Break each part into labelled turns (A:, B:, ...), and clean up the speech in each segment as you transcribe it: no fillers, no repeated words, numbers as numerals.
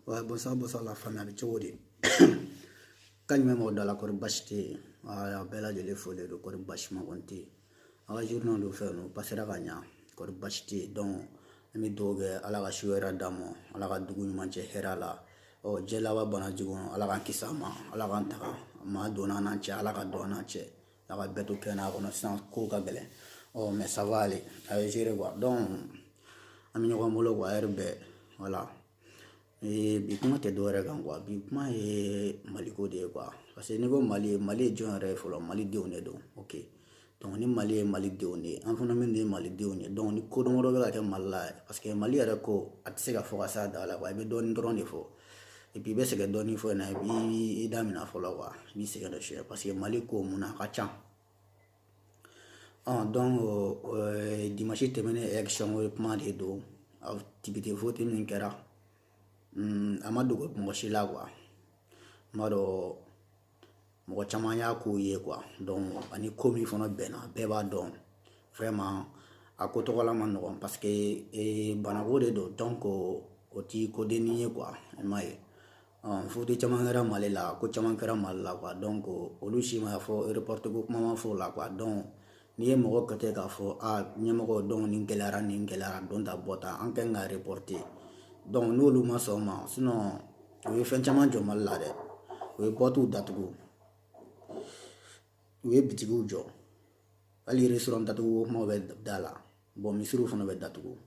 A: Ouais, bonsoir la famille avec Tchodi. Quand je me dans la corbachete, à Bella de l'effort de corbachement compté. À la journée de faire, nous passer la gagne, corbachete, donc, mes dogs, à la chouera d'amo, à la dougu manche herala, oh, Jelawa Bonajugon, à la Kisama, à la Rantara, ma donanache, à la donache, à la Betokena, renaissance, Kokagele, oh, mais ça va aller, à gérer quoi. Donc, à Minogamolo, RB, voilà. Bi kuma tɛ dɔwɛrɛ kan quoi bi kuma ye maliko de ye quoi parce que n'i ko mali ye jɔn yɛrɛ ye fɔlɔ malidenw de don ok donc ni mali ye malidenw de ye an fana min de ye malidenw ye donc ni ko damadɔ bɛ ka kɛ mali la parce que mali yɛrɛ ko a tɛ se ka fɔ ka s'a da la quoi i bɛ dɔɔni dɔrɔn de fɔ et puis i bɛ sɛgɛn dɔɔni fɔ na i b'i damina fɔlɔ quoi i b'i sɛgɛn dɔ suyɛ parce que mali ko mun na a ka ca donc dimanche tɛmɛnen élection kuma de don activité vote min kɛra a ma dogo mɔgɔ si la quoi n b'a dɔn mɔgɔ caman y'a ko ye quoi donc ani ko min fana bɛnna bɛɛ b'a dɔn vraiment a ko tɔgɔla ma nɔgɔn parce que banako de don donc o ti kodenni ye quoi i m'a ye futi caman kɛra mali la ko caman kɛra mali la quoi donc olu si ma fɔ report ko kuma ma fɔ o la quoi donc n'i ye mɔgɔ kɛtɛ k'a fɔ ɲɛmɔgɔ donc nin gɛlɛyara don ta bɔ ta an kan ka reporter donc n'olu ma sɔn ma sinon u ye fɛn caman jɔ mali la dɛ u ye boîtiw datugu u ye bitigiw jɔ hali restaurant datugu kumaw bɛ da la bon misiriw fana bɛ datugu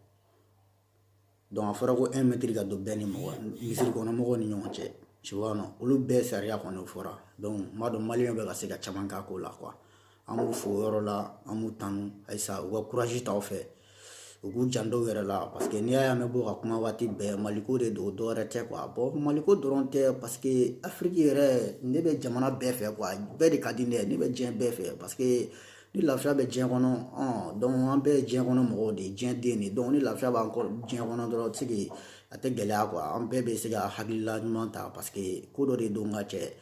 A: donc a fɔra ko 1 mètre ka don bɛɛ ni misiri kɔnɔ mɔgɔw ni ɲɔgɔn cɛ tu vois non olu bɛɛ sariya kɔni fɔra donc n b'a dɔn maliyɛn bɛ ka se ka caman k'a ko la quoi an b'u fo yɔrɔ la an b'u tanu ayisa u ka courage t'aw fɛ u k'u janto u yɛrɛ la parce que n'i y'a mɛn bɔ ka kuma waati bɛɛ maliko de don dɔwɛrɛ tɛ quoi bon maliko dɔrɔn tɛ parce que afiriki yɛrɛ ne bɛ jamana bɛɛ fɛ quoi bɛɛ de ka di ne ye ne bɛ diɲɛ bɛɛ fɛ parce que ni lafiya bɛ diɲɛ kɔnɔ donc an bɛɛ ye diɲɛ kɔnɔ mɔgɔw de ye diɲɛ den de donc ni lafiya b'an kɔrɔ diɲɛ kɔnɔ dɔrɔn tɛ se que a tɛ gɛlɛya quoi an bɛɛ bɛ se ka hakilila ɲuman ta parce que ko dɔ de don ka cɛ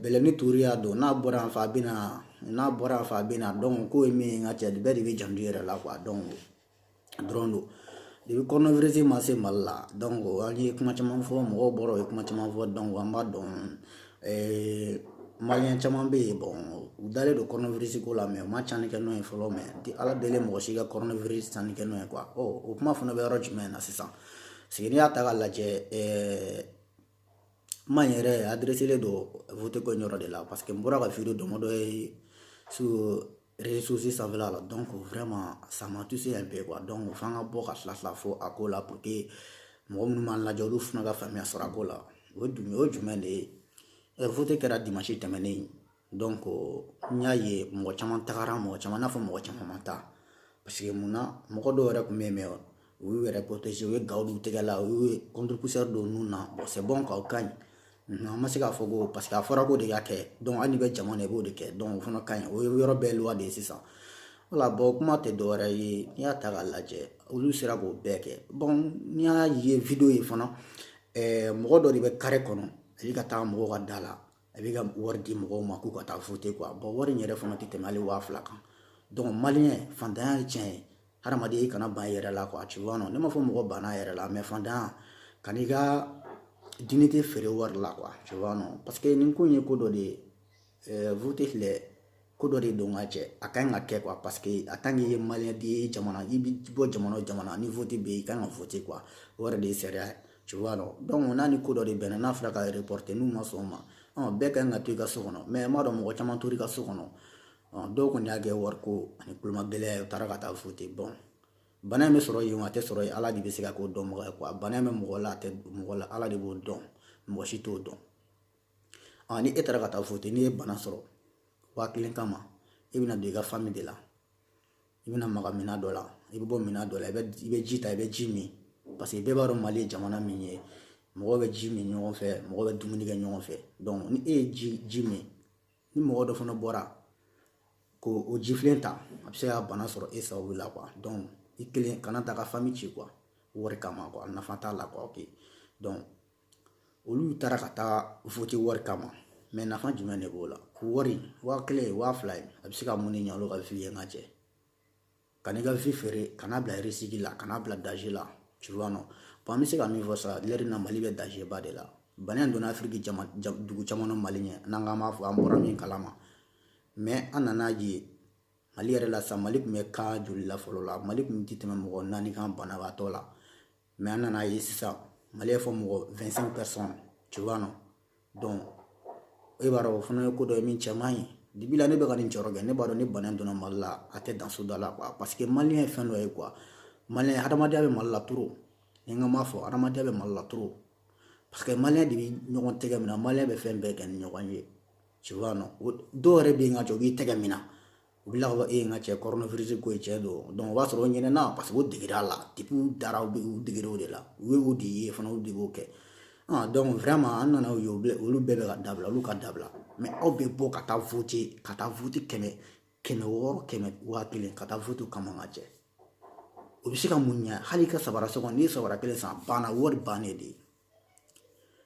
A: bɛlɛni tuuru y'a don n'a bɔra yan fɛ a bɛ na donc ko ye min ye n ka cɛ bɛɛ de bɛ janto i yɛrɛ la quoi donc dɔrɔn don depuis coronavirus ma se mali la donc an ye kuma caman fɔ mɔgɔw bɔra u ye kuma caman fɔ donc an b'a dɔn maliyɛn caman bɛ yen bon u dalen don coronavirus ko la mais u ma cani kɛ n'o ye fɔlɔ mais ala deli mɔgɔ si ka coronavirus cani kɛ n'o ye quoi o kuma fana bɛ yɔrɔ jumɛn na sisan parce que n'i y'a ta k'a lajɛ kuma in yɛrɛ adressé don vote ko in yɔrɔ de la parce que n bɔra ka vidéo damadɔ ye sur réseaux sociaux sanfɛla la donc vraiment ça m'a touché un peu quoi donc f'an ka bɔ ka tila fɔ a ko la pour que mɔgɔ minnu m'an lajɛ olu fana ka faamuya sɔrɔ a ko la o ye jumɛn de ye vote kɛra dimanche tɛmɛnen donc n y'a ye mɔgɔ caman tagara mɔgɔ caman n'a fɔ mɔgɔ caman ma taa parce que mun na mɔgɔ dɔw yɛrɛ tun bɛ yen mais u y'u yɛrɛ protéger u ye gaw d'u tɛgɛ la u ye contre-pousseur don nun na bon c'est bon quoi o ka ɲi an ma se k'a fɔ ko parce que a fɔra ko de y'a kɛ donc hali n'i bɛ jama na i b'o de kɛ donc o fana ka ɲi o ye yɔrɔ bɛɛ loi de ye sisan wala bon kuma tɛ dɔwɛrɛ ye n'i y'a ta k'a lajɛ olu sera k'o bɛɛ kɛ bon n'i y'a ye vidéo ye fana mɔgɔ dɔ de bɛ carré kɔnɔ a bɛ ka taa mɔgɔw ka da la a bɛ ka wari di mɔgɔw ma k'u ka taa voter quoi bon wari in yɛrɛ fana tɛ tɛmɛ hali 2000 kan donc maliyɛn fantanya ye tiɲɛ ye hadamaden i kana ban i yɛrɛ la quoi tu vois non ne ma fɔ mɔgɔ banna a yɛrɛ la mais fantanya kan'i ka dignité feere wari la quoi tu vois non parce que nin ko in ye ko dɔ de ye vote filɛ ko dɔ de don ka cɛ a ka ɲi ka kɛ quoi parce que a tant que i ye maliyɛn di ye jamana i bi bɔ jamana o jamana ni vote bɛ yen i kan ka vote quoi o yɛrɛ de ye sariya ye tu vois non donc n'a ni ko dɔ de bɛnna n'a fɔra ka reporter n'u ma sɔn o ma bɛɛ ka ɲi ka to i ka so kɔnɔ mais n b'a dɔn mɔgɔ caman tora i ka so kɔnɔ dɔw kɔni y'a kɛ wariko ani kulomagɛlɛya ye u taara ka taa vote bon bana in bɛ sɔrɔ yen a tɛ sɔrɔ yen ala de bɛ se ka k'o dɔnbaga ye quoi bana in bɛ mɔgɔ la a tɛ mɔgɔ la ala de b'o dɔn mɔgɔ si t'o dɔn ni e taara ka taa vote n'i ye bana sɔrɔ 1000 kama i bɛna don i ka famille de la i bɛna maga minan dɔ la i bɛ bɔ minan dɔ la i bɛ ji ta i bɛ ji min parce que bɛɛ b'a dɔn Mali ye jamana min ye mɔgɔw bɛ ji min ɲɔgɔn fɛ mɔgɔw bɛ dumuni kɛ ɲɔgɔn fɛ donc ni e ye ji min ni mɔgɔ dɔ fana bɔra k'o jifilen ta a bɛ se ka bana sɔrɔ e sababu la quoi donc i kelen kana ta ka famille ci quoi wari kama quoi nafa t'a la quoi ok donc olu taara ka taa vote wari kama mais nafa jumɛn de b'o la wari 1000 2000 ye a bɛ se ka mun de ɲɛ olu ka vie ye n ka cɛ kan'i ka vie feere kana bila risque la kana bila danger la tu vois non bon an bɛ se ka min fɔ sa l'heure in na Mali bɛ danger ba de la bana in donna Afrique dugu caman na Mali ɲɛ n'an k'an b'a fɔ an bɔra min kalama mais an nana ye Mali yɛrɛ la sa Mali tun bɛ kan joli la fɔlɔ la Mali tun tɛ tɛmɛ mɔgɔ 4 kan banabaatɔ la mais an nana ye sisan Mali ye fɔ mɔgɔ 25 personnes tu vois non donc e b'a dɔn o fana ye ko dɔ ye min cɛ man ɲi depuis la ne bɛ ka nin jɔyɔrɔ kɛ ne b'a dɔn ni bana in donna Mali la a tɛ dan so da la quoi parce que maliyɛn ye fɛn dɔ ye quoi maliyɛn hadamadenya bɛ Mali la trop ni n ka m'a fɔ hadamadenya bɛ Mali la trop parce que maliyɛn de bɛ ɲɔgɔn tɛgɛ minɛ maliyɛn bɛ fɛn bɛɛ kɛ ni ɲɔgɔn ye tu vois non dɔw yɛrɛ bɛ yen ka cɛ u b'i tɛgɛ minɛ u bɛ tila ka fɔ e n ka cɛ coronavirus ko ye cɛ don donc o b'a sɔrɔ o ɲinɛna parce que o degera la depuis u dara u degera o de la u ye o de ye fana u de b'o kɛ donc vraiment an nana ye olu bɛɛ bɛ ka dabila olu ka dabila mais aw bɛ bɔ ka taa vote 600 1000 ka taa vote kama n ka cɛ o bɛ se ka mun ɲɛ hali i ka sabara so kɔnɔ n'i ye sabara kelen san banna wari bannen de ye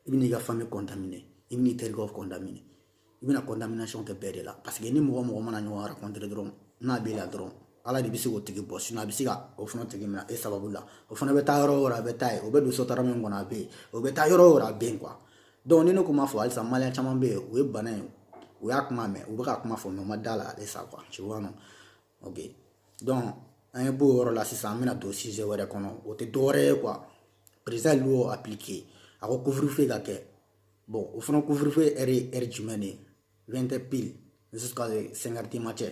A: i bɛna i ka famille contaminer i bɛna i terikɛw contaminer i bɛna contamination kɛ bɛɛ de la parce que ni mɔgɔ mana ɲɔgɔn rencontre dɔrɔn n'a b'i la dɔrɔn ala de bɛ se k'o tigi bɔ sinon a bɛ se ka o fana tigi minɛ e sababu la o fana bɛ taa yɔrɔ o yɔrɔ a bɛ taa yen o bɛ don sotarama min kɔnɔ a bɛ yen o bɛ taa yɔrɔ o yɔrɔ a bɛ yen quoi donc ni ne ko ma fɔ halisa maliyɛn caman bɛ yen o ye bana in u y'a kuma mɛn u bɛ ka kuma fɔ mais u ma da la ale sa quoi tu vois non ok donc an ye bɔ o yɔrɔ la sisan an bɛna don sujet wɛrɛ kɔnɔ o tɛ dɔwɛrɛ ye quoi président y'o appliqué a ko couvre-feu ka kɛ bon o fana couvre-feu ye heure jumɛn de ye 20 pile jusqu'à 5 du matin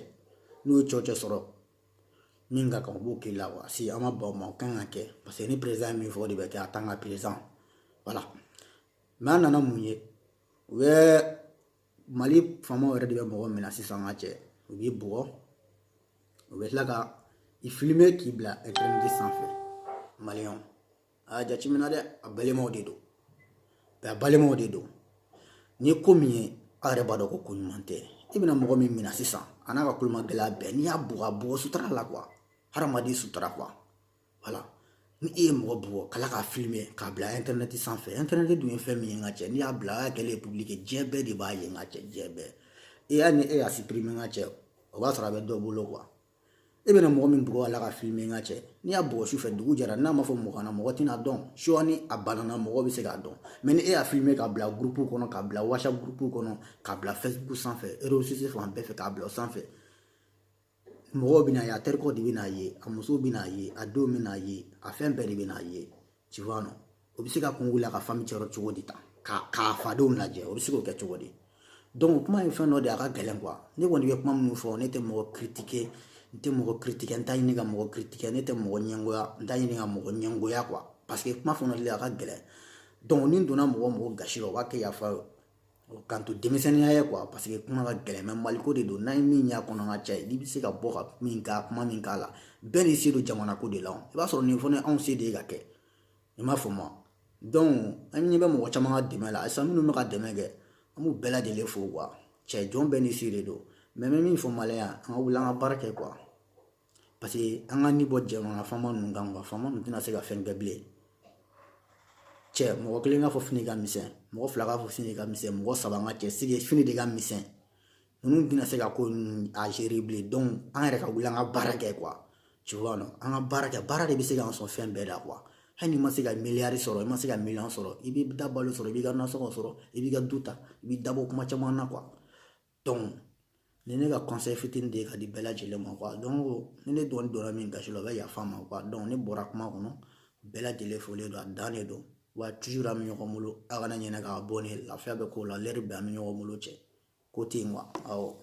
A: n'u ye cɔcɛ sɔrɔ min ka kan u b'o k'i la quoi si an ma ban o ma o kan ka kɛ parce que ni président ye min fɔ o de bɛ kɛ a tant que président voilà mais an nana mun ye u bɛ Mali faamaw yɛrɛ de bɛ mɔgɔ minɛ sisan ka cɛ u b'i bugɔ u bɛ tila ka i filmer k'i bila internet sanfɛ maliyɛnw a jateminɛ dɛ a balimaw de don a balimaw de don ni ko min ye aw yɛrɛ b'a dɔn ko ko ɲuman tɛ i bɛna mɔgɔ min minɛ sisan a n'a ka kulomagɛlɛya bɛɛ n'i y'a bugɔ a bugɔ sutura la quoi hadamaden sutura quoi voilà ni e ye mɔgɔ bugɔ kala k'a filmer k'a bila internet sanfɛ internet dun ye fɛn min ye n ka cɛ n'i y'a bila a y'a kɛlen ye public diɲɛ bɛɛ de b'a ye n ka cɛ diɲɛ bɛɛ hali ni e y'a supprimer n ka cɛ o b'a sɔrɔ a bɛ dɔ bolo quoi e bɛna mɔgɔ min bugɔ ala ka filmer n ka cɛ n'i y'a bugɔ sufɛ dugu jɛra n'a ma fɔ mɔgɔ na mɔgɔ tɛna dɔn soit ni a banana mɔgɔ bɛ se k'a dɔn mais ni e y'a filmer k'a bila groupe kɔnɔ k'a bila whatsapp groupe kɔnɔ k'a bila facebook sanfɛ réseaux sociaux fan bɛɛ fɛ k'a bila o sanfɛ mɔgɔw bɛna ye a terikɛw de bɛna ye a musow bɛna ye a denw bɛna ye a fɛn bɛɛ de bɛna ye tu vois non o bɛ se ka kun wuli a ka famille cɛyɔrɔ cogo di tan k'a fadenw lajɛ o bɛ se k'o kɛ cogo di donc kuma ye fɛn dɔ de a ka gɛlɛn quoi ne kɔni bɛ kuma minnu fɔ ne tɛ mɔgɔ critiquer n tɛ mɔgɔ critiquer n t'a ɲini ka mɔgɔ critiquer ne tɛ mɔgɔ ɲɛngoya n t'a ɲini ka mɔgɔ ɲɛngoya quoi parce que kuma fɔli a ka gɛlɛn donc ni donna mɔgɔ gasi la o b'a kɛ yafa k'an to denmisɛnninya ye quoi parce que kuma ka gɛlɛn mais maliko de don n'an ye min y'a kɔnɔ ka caya n'i bɛ se ka bɔ ka min k'a kuma min k'a la bɛɛ n'i se don jamana ko de la i b'a sɔrɔ nin fana anw se de ye ka kɛ i m'a fɔ ma donc an ɲɛ bɛ mɔgɔ caman ka dɛmɛ la sisan minnu bɛ ka dɛmɛ kɛ an b'u bɛɛ lajɛlen fo quoi cɛ jɔn bɛɛ n'i se de don mais n bɛ min fɔ maliyɛn an ka wuli an ka baara kɛ quoi parce que an ka ni bɔ jamana faama ninnu kan quoi faama ninnu tɛna se ka fɛn kɛ bilen cɛ mɔgɔ kelen k'a fɔ fini ka misɛn mɔgɔ fila k'a fɔ fini ka misɛn mɔgɔ saba ka cɛ sigi fini de ka misɛn ninnu tɛna se ka ko a gérer bilen donc an yɛrɛ ka wuli an ka baara kɛ quoi tu vois non an ka baara kɛ baara de bɛ se k'an sɔn fɛn bɛɛ la quoi hali n'i ma se ka miliyari sɔrɔ i ma se ka miliyɔn sɔrɔ i b'i da balo sɔrɔ i b'i ka nasɔngɔ sɔrɔ i b'i ka du ta i b'i dabɔ kuma caman na quoi donc ni ne ka conseil fitinin de ka di bɛɛ lajɛlen ma quoi donc ni ne dɔɔni donna min gasi la o bɛ yafa ma quoi donc ne bɔra kuma kɔnɔ bɛɛ lajɛlen folen don a dan de don wa toujours an bɛ ɲɔgɔn bolo a kana ɲinɛ k'a bɔ ne lafiya bɛ k'o la l'heure bɛɛ an bɛ ɲɔgɔn bolo cɛ ko ten quoi awɔ